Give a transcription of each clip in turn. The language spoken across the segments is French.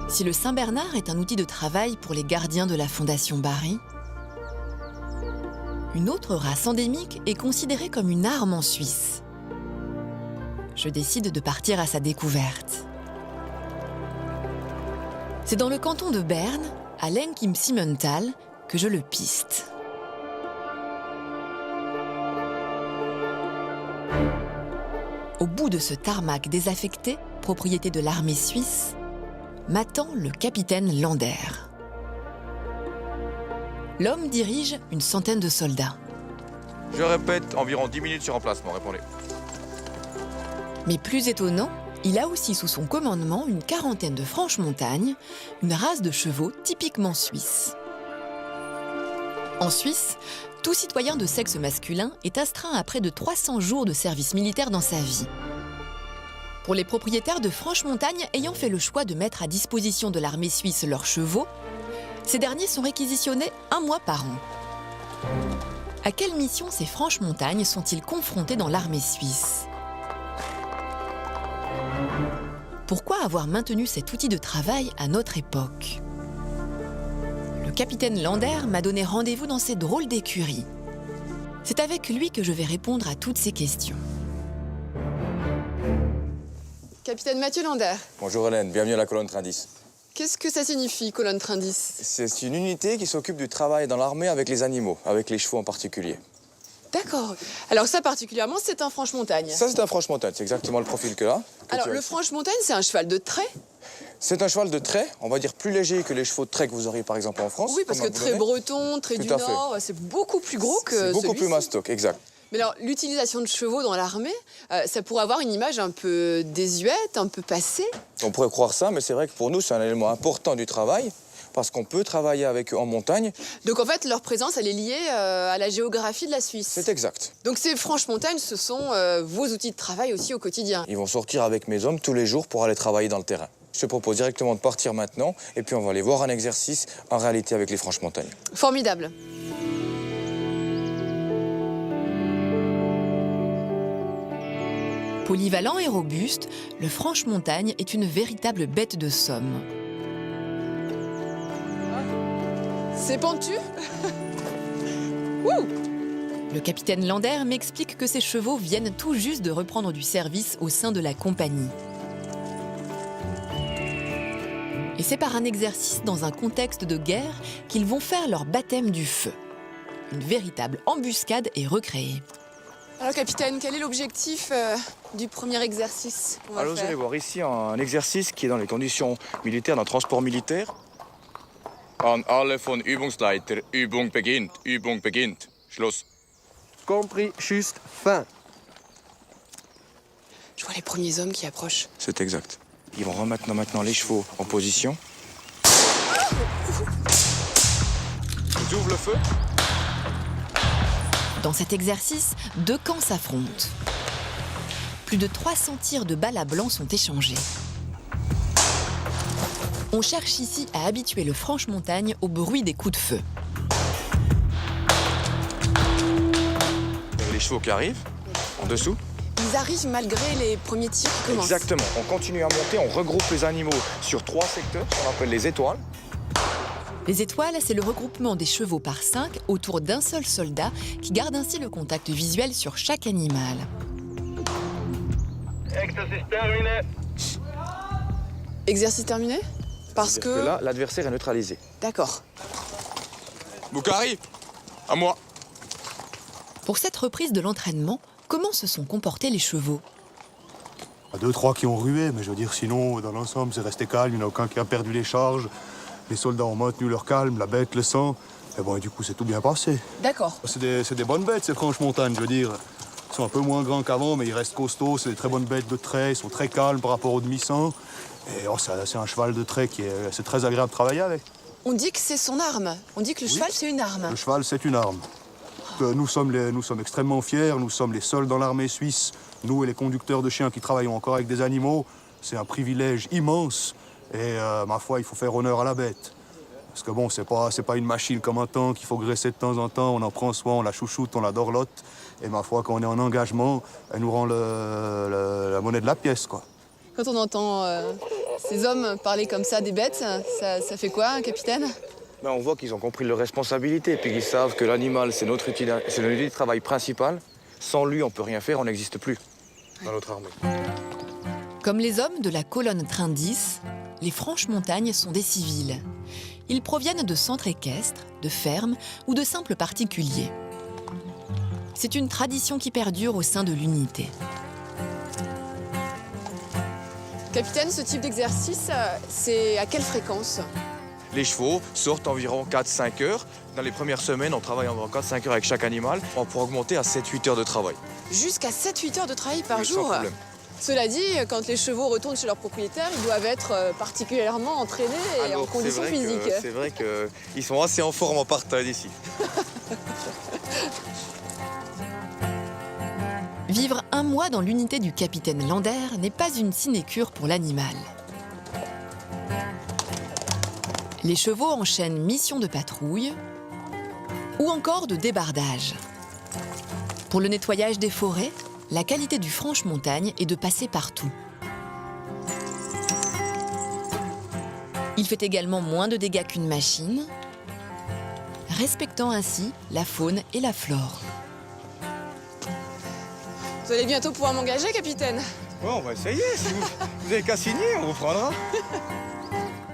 Si le Saint-Bernard est un outil de travail pour les gardiens de la Fondation Barry, une autre race endémique est considérée comme une arme en Suisse. Je décide de partir à sa découverte. C'est dans le canton de Berne, à Lenk im Simmental, que je le piste. Au bout de ce tarmac désaffecté, propriété de l'armée suisse, m'attend le capitaine Lander. L'homme dirige une centaine de soldats. Je répète, environ 10 minutes sur emplacement, répondez. Mais plus étonnant, il a aussi sous son commandement une quarantaine de franche-montagne, une race de chevaux typiquement suisse. En Suisse, tout citoyen de sexe masculin est astreint à près de 300 jours de service militaire dans sa vie. Pour les propriétaires de franche-montagne ayant fait le choix de mettre à disposition de l'armée suisse leurs chevaux, ces derniers sont réquisitionnés 1 mois par an. À quelle mission ces franche-montagnes sont-ils confrontés dans l'armée suisse ? Pourquoi avoir maintenu cet outil de travail à notre époque ? Le capitaine Lander m'a donné rendez-vous dans ces drôles d'écuries. C'est avec lui que je vais répondre à toutes ces questions. Capitaine Mathieu Lander, Bonjour Hélène, bienvenue à la colonne train 10. qu'est-ce que ça signifie, colonne train 10? C'est une unité qui s'occupe du travail dans l'armée avec les animaux, avec les chevaux en particulier. D'accord. Alors ça particulièrement, c'est un franche-montagne. Ça, c'est un franche-montagne, c'est exactement le profil que là. Alors le franche-montagne, c'est un cheval de trait? C'est un cheval de trait, on va dire plus léger que les chevaux de trait que vous auriez par exemple en France. Oui, parce que comme un trait boulonnais. breton, trait Tout du à fait. Nord, c'est beaucoup plus gros que C'est beaucoup celui-ci. plus mastoc, exact. Mais alors, l'utilisation de chevaux dans l'armée, ça pourrait avoir une image un peu désuète, un peu passée. On pourrait croire ça, mais c'est vrai que pour nous, c'est un élément important du travail, parce qu'on peut travailler avec eux en montagne. Donc en fait, leur présence, elle est liée à la géographie de la Suisse. C'est exact. Donc ces franches-montagnes, ce sont vos outils de travail aussi au quotidien. Ils vont sortir avec mes hommes tous les jours pour aller travailler dans le terrain. Je te propose directement de partir maintenant, et puis on va aller voir un exercice en réalité avec les franches-montagnes. Formidable. Polyvalent et robuste, le franche-montagne est une véritable bête de somme. C'est pentu. Wouh! Le capitaine Lander m'explique que ses chevaux viennent tout juste de reprendre du service au sein de la compagnie. Et c'est par un exercice dans un contexte de guerre qu'ils vont faire leur baptême du feu. Une véritable embuscade est recréée. Alors capitaine, quel est l'objectif du premier exercice qu'on va Alors vous faire? allez voir ici un exercice qui est dans les conditions militaires, d'un transport militaire. An alle von Übungsleiter, Übung beginnt, Übung beginnt. Schluss. Compris, juste, fin. Je vois les premiers hommes qui approchent. C'est exact. Ils vont remettre maintenant les chevaux en position. Ils ouvrent le feu. Dans cet exercice, 2 camps s'affrontent. Plus de 300 tirs de balles à blanc sont échangés. On cherche ici à habituer le franche-montagne au bruit des coups de feu. Les chevaux qui arrivent, en dessous. Ils arrivent malgré les premiers tirs qui commencent. Exactement. On continue à monter, on regroupe les animaux sur 3 secteurs, qu'on appelle les étoiles. Les étoiles, c'est le regroupement des chevaux par 5 autour d'un seul soldat qui garde ainsi le contact visuel sur chaque animal. Exercice terminé? Parce que... là, l'adversaire est neutralisé. D'accord. Boukari, à moi. Pour cette reprise de l'entraînement, comment se sont comportés les chevaux ? 2, 3 qui ont rué, mais je veux dire, sinon, dans l'ensemble, c'est resté calme. Il n'y en a aucun qui a perdu les charges. Les soldats ont maintenu leur calme, la bête le sent. Et bon, et du coup, c'est tout bien passé. D'accord. C'est des bonnes bêtes, ces franches-montagnes, je veux dire. Ils sont un peu moins grands qu'avant, mais ils restent costauds. C'est des très bonnes bêtes de trait. Ils sont très calmes par rapport aux demi-sang. Et oh, c'est un cheval de trait c'est très agréable de travailler avec. On dit que c'est son arme. On dit que le cheval, c'est une arme. Le cheval, c'est une arme. Nous sommes extrêmement fiers. Nous sommes les seuls dans l'armée suisse, nous et les conducteurs de chiens qui travaillons encore avec des animaux. C'est un privilège immense. Et ma foi, il faut faire honneur à la bête. Parce que bon, c'est pas une machine comme un tank qu'il faut graisser de temps en temps. On en prend soin, on la chouchoute, on la dorlote. Et ma foi, quand on est en engagement, elle nous rend la monnaie de la pièce, quoi. Quand on entend Ces hommes parler comme ça des bêtes, ça fait quoi, un capitaine? Ben, on voit qu'ils ont compris leurs responsabilités, puis qu'ils savent que l'animal, c'est notre outil de travail principal. Sans lui, on ne peut rien faire, on n'existe plus dans notre armée. Comme les hommes de la colonne Train 10, les Franches-Montagnes sont des civils. Ils proviennent de centres équestres, de fermes ou de simples particuliers. C'est une tradition qui perdure au sein de l'unité. Capitaine, ce type d'exercice, c'est à quelle fréquence? Les chevaux sortent environ 4-5 heures. Dans les premières semaines, on travaille environ 4-5 heures avec chaque animal. On pourra augmenter à 7-8 heures de travail. Jusqu'à 7-8 heures de travail par Oui, jour? sans problème. Cela dit, quand les chevaux retournent chez leur propriétaire, ils doivent être particulièrement entraînés et en condition physique. C'est vrai qu'ils sont assez en forme en partage ici. Vivre un mois dans l'unité du capitaine Lander n'est pas une sinécure pour l'animal. Les chevaux enchaînent missions de patrouille ou encore de débardage. Pour le nettoyage des forêts, la qualité du Franche-Montagne est de passer partout. Il fait également moins de dégâts qu'une machine, respectant ainsi la faune et la flore. Vous allez bientôt pouvoir m'engager, capitaine? Ouais, on va essayer. Si vous avez qu'à signer, on vous prendra.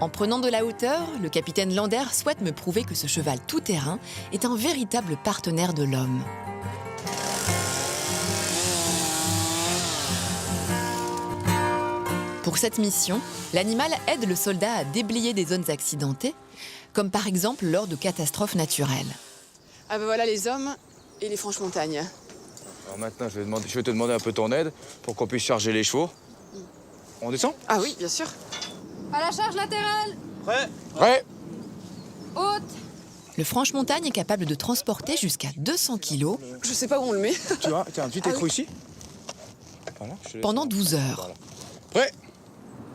En prenant de la hauteur, le capitaine Lander souhaite me prouver que ce cheval tout-terrain est un véritable partenaire de l'homme. Pour cette mission, l'animal aide le soldat à déblayer des zones accidentées, comme par exemple lors de catastrophes naturelles. Ah ben voilà les hommes et les Franches-Montagnes. Alors maintenant, je vais te demander un peu ton aide pour qu'on puisse charger les chevaux. On descend? Ah oui, bien sûr. À la charge latérale. Prêt? Prêt. Haute. Le Franche-Montagne est capable de transporter jusqu'à 200 kg Je sais pas où on le met. Tu vois, tiens, un petit écrou ici. Voilà, je te laisse. pendant 12 heures. Voilà. Prêt?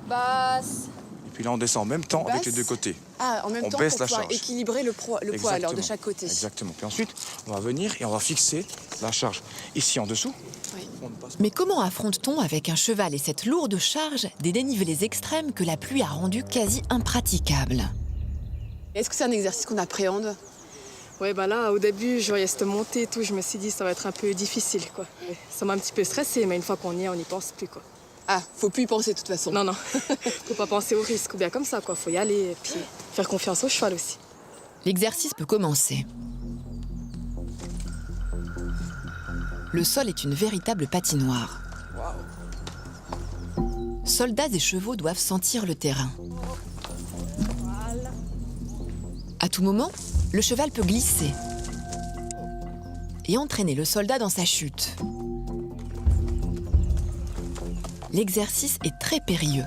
Basse. Et puis là, on descend en même temps avec les deux côtés. Ah, en même On temps baisse pour la pouvoir charge. équilibrer le poids alors, de Exactement. chaque côté. Exactement. Puis ensuite, on va venir et on va fixer la charge ici en dessous. Oui. On ne passe pas. Mais comment affronte-t-on avec un cheval et cette lourde charge des dénivelés extrêmes que la pluie a rendus quasi impraticables? Est-ce que c'est un exercice qu'on appréhende? Ouais, bah là, au début, je voyais cette montée et tout, je me suis dit ça va être un peu difficile, quoi. Ouais, ça m'a un petit peu stressée, mais une fois qu'on y est, on n'y pense plus, quoi. Ah, faut plus y penser de toute façon. Non, non, faut pas penser au risque ou bien comme ça, quoi. Faut y aller et puis faire confiance au cheval aussi. L'exercice peut commencer. Le sol est une véritable patinoire. Soldats et chevaux doivent sentir le terrain. À tout moment, le cheval peut glisser et entraîner le soldat dans sa chute. L'exercice est très périlleux.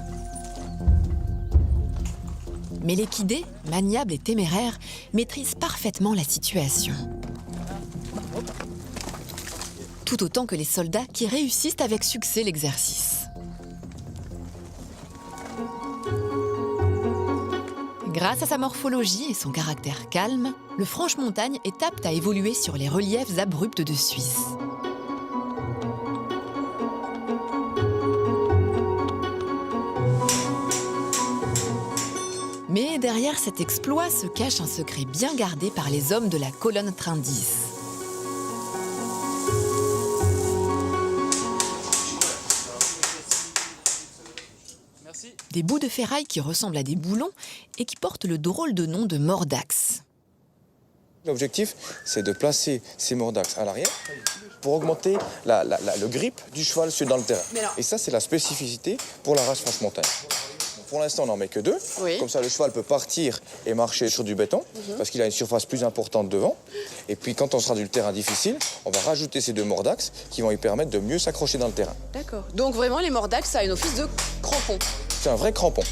Mais l'équidé, maniable et téméraire, maîtrise parfaitement la situation. Tout autant que les soldats qui réussissent avec succès l'exercice. Grâce à sa morphologie et son caractère calme, le Franche-Montagne est apte à évoluer sur les reliefs abrupts de Suisse. Mais derrière cet exploit se cache un secret bien gardé par les hommes de la colonne Train 10. Des bouts de ferraille qui ressemblent à des boulons et qui portent le drôle de nom de mordax. L'objectif, c'est de placer ces mordax à l'arrière pour augmenter le grip du cheval dans le terrain. Et ça, c'est la spécificité pour la race Franche-Montagne. Pour l'instant, on n'en met que 2. Oui. Comme ça, le cheval peut partir et marcher sur du béton parce qu'il a une surface plus importante devant. Et puis, quand on sera sur du terrain difficile, on va rajouter ces 2 mordax qui vont lui permettre de mieux s'accrocher dans le terrain. D'accord. Donc vraiment, les mordax, ça a une office de crampon. C'est un vrai crampon.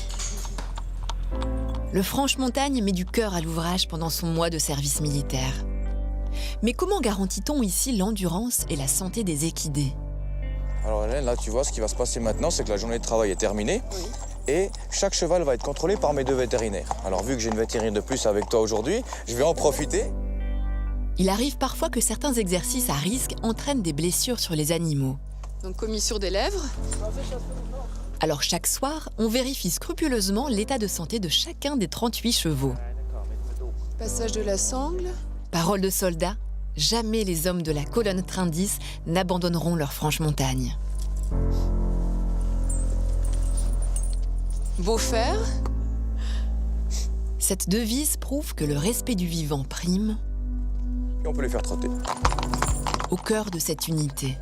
Le Franche-Montagne met du cœur à l'ouvrage pendant son mois de service militaire. Mais comment garantit-on ici l'endurance et la santé des équidés? Alors Hélène, là, tu vois, ce qui va se passer maintenant, c'est que la journée de travail est terminée. Oui. Et chaque cheval va être contrôlé par mes 2 vétérinaires. Alors, vu que j'ai une vétérinaire de plus avec toi aujourd'hui, je vais en profiter. Il arrive parfois que certains exercices à risque entraînent des blessures sur les animaux. Donc commissure des lèvres. Alors chaque soir, on vérifie scrupuleusement l'état de santé de chacun des 38 chevaux. Passage de la sangle. Parole de soldat, jamais les hommes de la colonne Train 10 n'abandonneront leur franche montagne. Beaufer. Cette devise prouve que le respect du vivant prime Et on peut les faire trotter. au cœur de cette unité.